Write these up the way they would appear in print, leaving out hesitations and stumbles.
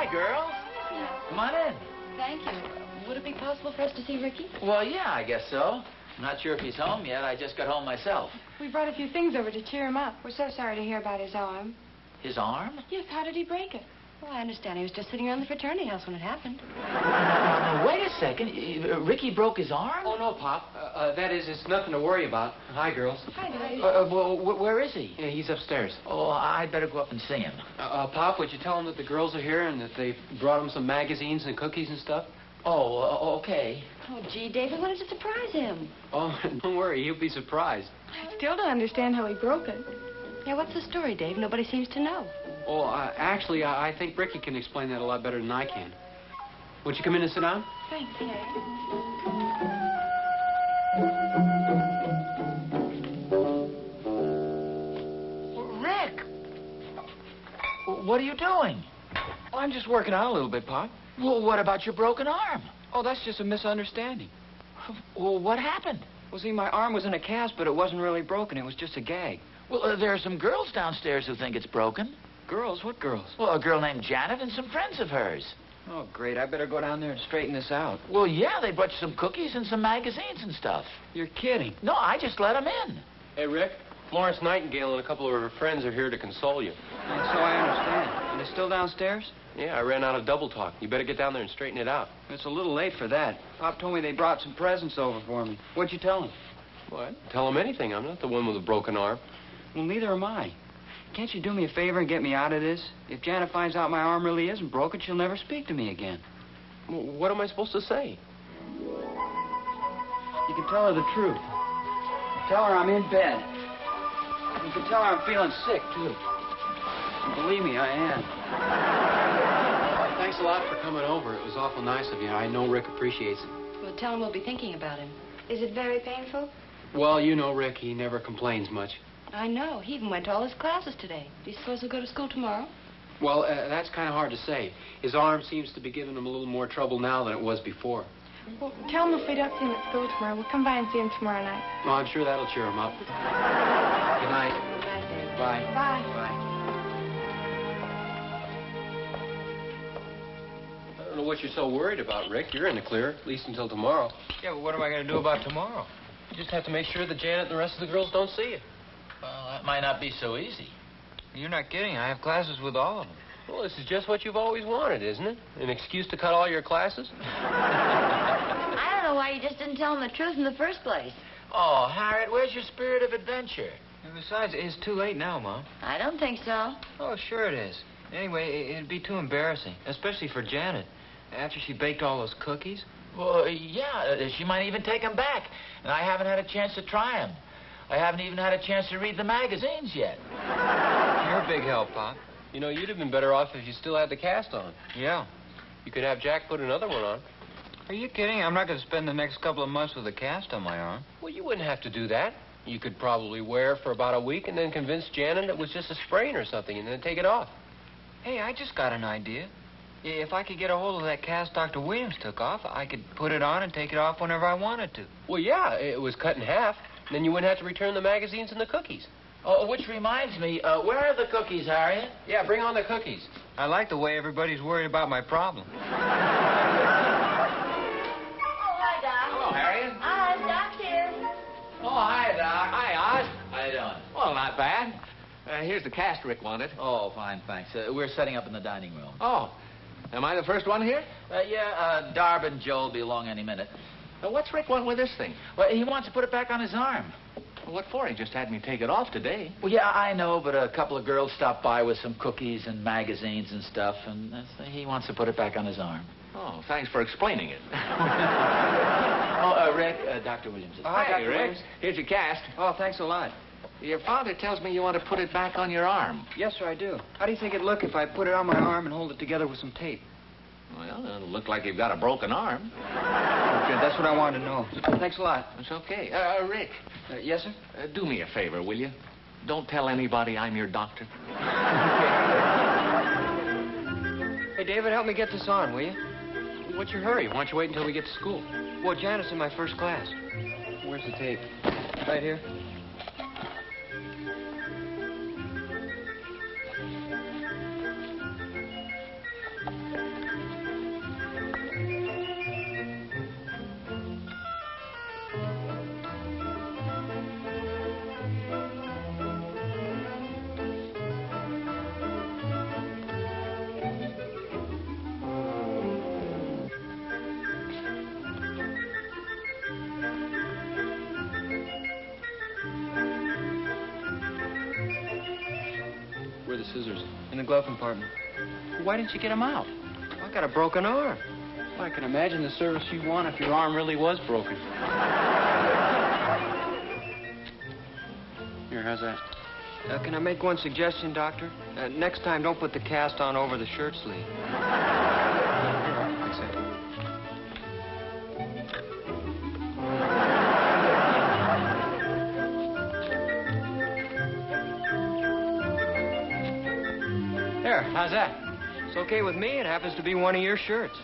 Hi, girls. Come on in. Thank you. Would it be possible for us to see Ricky? Well, yeah, I guess so. I'm not sure if he's home yet. I just got home myself. We brought a few things over to cheer him up. We're so sorry to hear about his arm. His arm? Yes, how did he break it? Well, I understand he was just sitting around the fraternity house when it happened. Now, wait a second. Ricky broke his arm? Oh, no, Pop. That is, it's nothing to worry about. Hi, girls. Hi, guys. Well, where is he? Yeah, he's upstairs. Oh, I'd better go up and see him. Pop, would you tell him that the girls are here and that they brought him some magazines and cookies and stuff? Oh, okay. Oh, gee, David wanted to surprise him. Oh, don't worry. He'll be surprised. I still don't understand how he broke it. Yeah, what's the story, Dave? Nobody seems to know. Oh, actually, I think Ricky can explain that a lot better than I can. Would you come in and sit down? Thanks. Rick! What are you doing? Well, I'm just working out a little bit, Pop. Well, what about your broken arm? Oh, that's just a misunderstanding. Well, what happened? Well, see, my arm was in a cast, but it wasn't really broken. It was just a gag. Well, there are some girls downstairs who think it's broken. Girls? What girls? Well, a girl named Janet and some friends of hers. Oh, great. I better go down there and straighten this out. Well, yeah, they brought you some cookies and some magazines and stuff. You're kidding. No, I just let them in. Hey, Rick. Florence Nightingale and a couple of her friends are here to console you. Yeah, so I understand. Are they still downstairs? Yeah, I ran out of double talk. You better get down there and straighten it out. It's a little late for that. Pop told me they brought some presents over for me. What'd you tell him? What? Tell him anything. I'm not the one with a broken arm. Well, neither am I. Can't you do me a favor and get me out of this? If Janet finds out my arm really isn't broken, she'll never speak to me again. Well, what am I supposed to say? You can tell her the truth. Tell her I'm in bed. You can tell her I'm feeling sick, too. And believe me, I am. Thanks a lot for coming over. It was awful nice of you. I know Rick appreciates it. Well, tell him we'll be thinking about him. Is it very painful? Well, you know Rick. He never complains much. I know. He even went to all his classes today. Do you suppose he'll go to school tomorrow? Well, that's kind of hard to say. His arm seems to be giving him a little more trouble now than it was before. Well, tell him if we don't see him at school tomorrow, we'll come by and see him tomorrow night. Well, I'm sure that'll cheer him up. Good night. Good night, Dave. Bye. Bye. Bye. I don't know what you're so worried about, Rick. You're in the clear, at least until tomorrow. Yeah, but what am I going to do about tomorrow? You just have to make sure that Janet and the rest of the girls don't see you. Well, that might not be so easy. You're not kidding. I have classes with all of them. Well, this is just what you've always wanted, isn't it? An excuse to cut all your classes? I don't know why you just didn't tell him the truth in the first place. Oh, Harriet, where's your spirit of adventure? And besides, it's too late now, Mom. I don't think so. Oh, sure it is. Anyway, it'd be too embarrassing, especially for Janet. After she baked all those cookies. Well, yeah, she might even take them back. And I haven't had a chance to try them. I haven't even had a chance to read the magazines yet. You're a big help, Pop. You know, you'd have been better off if you still had the cast on. Yeah. You could have Jack put another one on. Are you kidding? I'm not going to spend the next couple of months with a cast on my arm. Well, you wouldn't have to do that. You could probably wear it for about a week and then convince Janet it was just a sprain or something and then take it off. Hey, I just got an idea. If I could get a hold of that cast Dr. Williams took off, I could put it on and take it off whenever I wanted to. Well, yeah, it was cut in half. Then you wouldn't have to return the magazines and the cookies. Oh, which reminds me, where are the cookies, Harriet? Yeah, bring on the cookies. I like the way everybody's worried about my problem. Oh, hi, Doc. Hello, Harriet. Hi, Doc's here. Oh, hi, Doc. Hi, Oz. How you doing? Well, not bad. Here's the cast Rick wanted. Oh, fine, thanks. We're setting up in the dining room. Oh, am I the first one here? Yeah, Darb and Joe will be along any minute. What's Rick want with this thing? Well, he wants to put it back on his arm. What for? He just had me take it off today. Well, yeah, I know, but a couple of girls stopped by with some cookies and magazines and stuff, and he wants to put it back on his arm. Oh, thanks for explaining it. Rick, Dr. Williams. Hi, Dr. Rick. Williams. Here's your cast. Oh, thanks a lot. Your father tells me you want to put it back on your arm. Yes, sir, I do. How do you think it'd look if I put it on my arm and hold it together with some tape? Well, it'll look like you've got a broken arm. Okay, that's what I wanted to know. Thanks a lot. It's okay. Rick. Yes, sir? Do me a favor, will you? Don't tell anybody I'm your doctor. Hey, David, help me get this on, will you? What's your hurry? Why don't you wait until we get to school? Well, Janet's in my first class. Where's the tape? Right here. the glove compartment. Why didn't you get him out? I got a broken arm. Well, I can imagine the service you'd want if your arm really was broken. Here, how's that? Can I make one suggestion, Doctor? Next time, don't put the cast on over the shirt sleeve. Fix it. There, how's that? It's okay with me. It happens to be one of your shirts.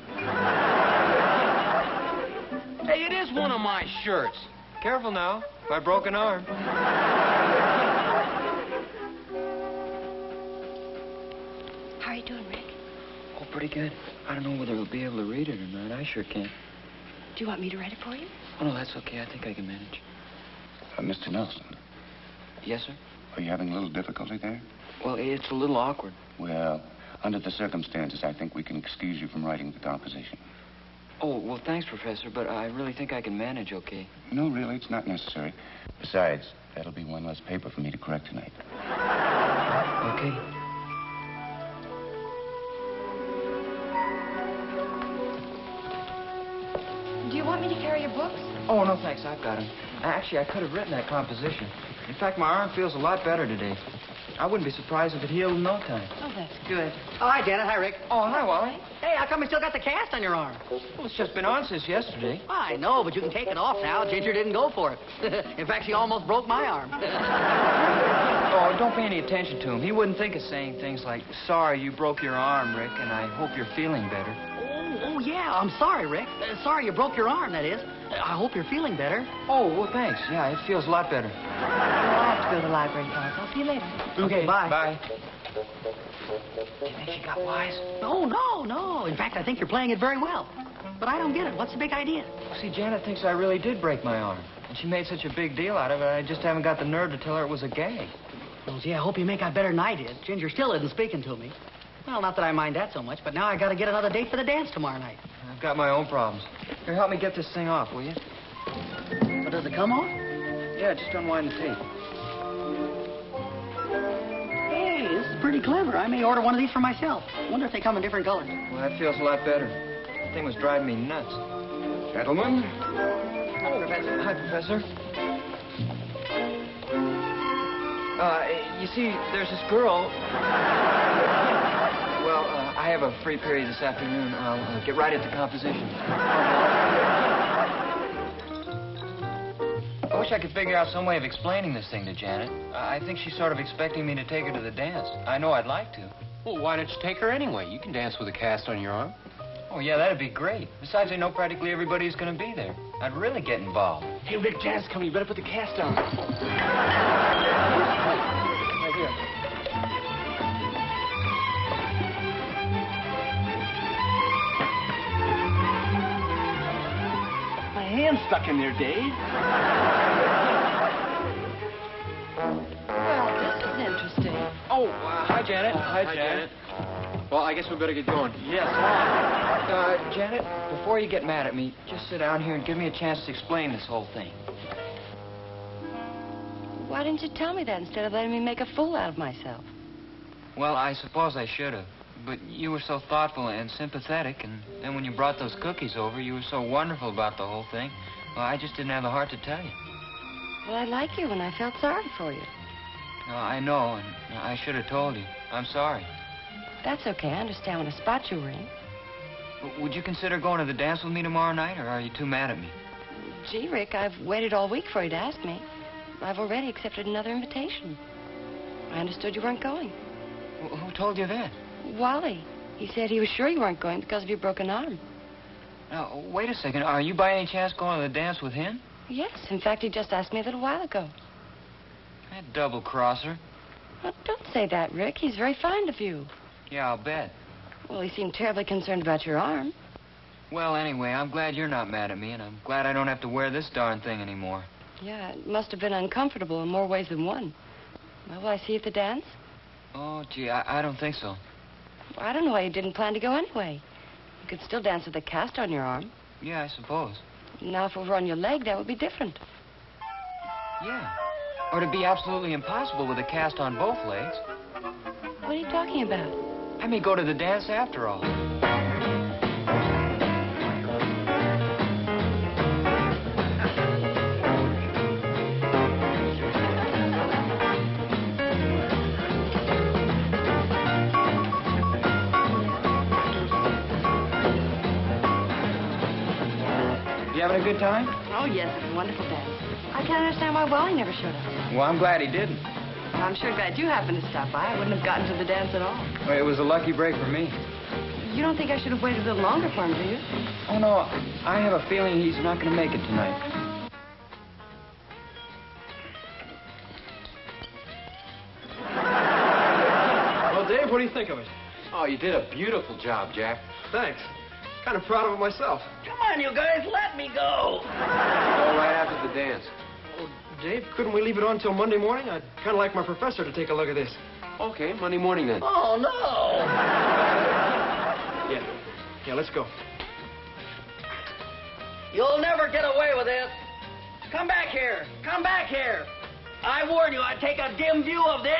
Hey, it is one of my shirts. Careful now. My broken arm. How are you doing, Rick? Oh, pretty good. I don't know whether he'll be able to read it or not. I sure can't. Do you want me to write it for you? Oh, no, that's okay. I think I can manage. Mr. Nelson, Yes, sir? are you having a little difficulty there? Well, it's a little awkward. Well, under the circumstances, I think we can excuse you from writing the composition. Oh, well, thanks, Professor, but I really think I can manage okay. No, really, it's not necessary. Besides, that'll be one less paper for me to correct tonight. Okay. Do you want me to carry your books? Oh, no, thanks. I've got him. Actually, I could have written that composition. In fact, my arm feels a lot better today. I wouldn't be surprised if it healed in no time. Oh, that's good. Oh, hi, Janet. Hi, Rick. Oh, hi, Wally. Hey, how come you still got the cast on your arm? Well, it's just been on since yesterday. I know, but you can take it off now. Ginger didn't go for it. In fact, she almost broke my arm. Oh, don't pay any attention to him. He wouldn't think of saying things like, sorry you broke your arm, Rick, and I hope you're feeling better. Oh, yeah. I'm sorry, Rick. Sorry you broke your arm, that is. I hope you're feeling better. Oh, well, thanks. Yeah, it feels a lot better. Well, I have to go to the library, fellas. I'll see you later. Okay, bye. Bye. Do you think she got wise? No, no, no. In fact, I think you're playing it very well. But I don't get it. What's the big idea? See, Janet thinks I really did break my arm. And she made such a big deal out of it, I just haven't got the nerve to tell her it was a gag. Well, gee, I hope you make out better than I did. Ginger still isn't speaking to me. Well, not that I mind that so much, but now I got to get another date for the dance tomorrow night. I've got my own problems. Here, help me get this thing off, will you? But does it come off? Yeah, just unwind the tape. Hey, this is pretty clever. I may order one of these for myself. Wonder if they come in different colors. Well, that feels a lot better. The thing was driving me nuts. Gentlemen, Hi, Professor. Hi, Professor. You see, there's this girl. Well, I have a free period this afternoon. I'll get right at the composition. I wish I could figure out some way of explaining this thing to Janet. I think she's sort of expecting me to take her to the dance. I know I'd like to. Well, why don't you take her anyway? You can dance with a cast on your arm. Oh, yeah, that'd be great. Besides, I know practically everybody's going to be there. I'd really get involved. Hey, Rick, Janet's coming. You better put the cast on. Right here. My hand's stuck in there, Dave. Well, this is interesting. Oh, hi, Janet. Hi, Janet. Well, I guess we better get going. Yes, Janet, before you get mad at me, just sit down here and give me a chance to explain this whole thing. Why didn't you tell me that instead of letting me make a fool out of myself? Well, I suppose I should have. But you were so thoughtful and sympathetic, and then when you brought those cookies over, you were so wonderful about the whole thing. Well, I just didn't have the heart to tell you. Well, I like you, and I felt sorry for you. I know, and I should have told you. I'm sorry. That's okay. I understand what a spot you were in. Would you consider going to the dance with me tomorrow night, or are you too mad at me? Gee, Rick, I've waited all week for you to ask me. I've already accepted another invitation. I understood you weren't going. Who told you that? Wally. He said he was sure you weren't going because of your broken arm. Now, wait a second. Are you by any chance going to the dance with him? Yes. In fact, he just asked me a little while ago. That double-crosser. Well, don't say that, Rick. He's very fond of you. Yeah, I'll bet. Well, he seemed terribly concerned about your arm. Well, anyway, I'm glad you're not mad at me, and I'm glad I don't have to wear this darn thing anymore. Yeah, it must have been uncomfortable in more ways than one. Well, will I see you at the dance? Oh, gee, I don't think so. Well, I don't know why you didn't plan to go anyway. You could still dance with a cast on your arm. Yeah, I suppose. Now, if it were on your leg, that would be different. Yeah. Or it'd be absolutely impossible with a cast on both legs. What are you talking about? I may go to the dance after all. You having a good time? Oh, yes, it's a wonderful dance. I can't understand why Wally never showed up. Well, I'm glad he didn't. I'm sure glad you happened to stop by. I wouldn't have gotten to the dance at all. Well, it was a lucky break for me. You don't think I should have waited a little longer for him, do you? Oh, no, I have a feeling he's not going to make it tonight. Well, Dave, what do you think of it? Oh, you did a beautiful job, Jack. Thanks. Kind of proud of it myself. Come on, you guys, let me go. Go right after the dance. Oh, Dave, couldn't we leave it on till Monday morning? I'd kind of like my professor to take a look at this. Okay, Monday morning then. Oh, no. Yeah, let's go. You'll never get away with this. Come back here. Come back here. I warn you, I take a dim view of this.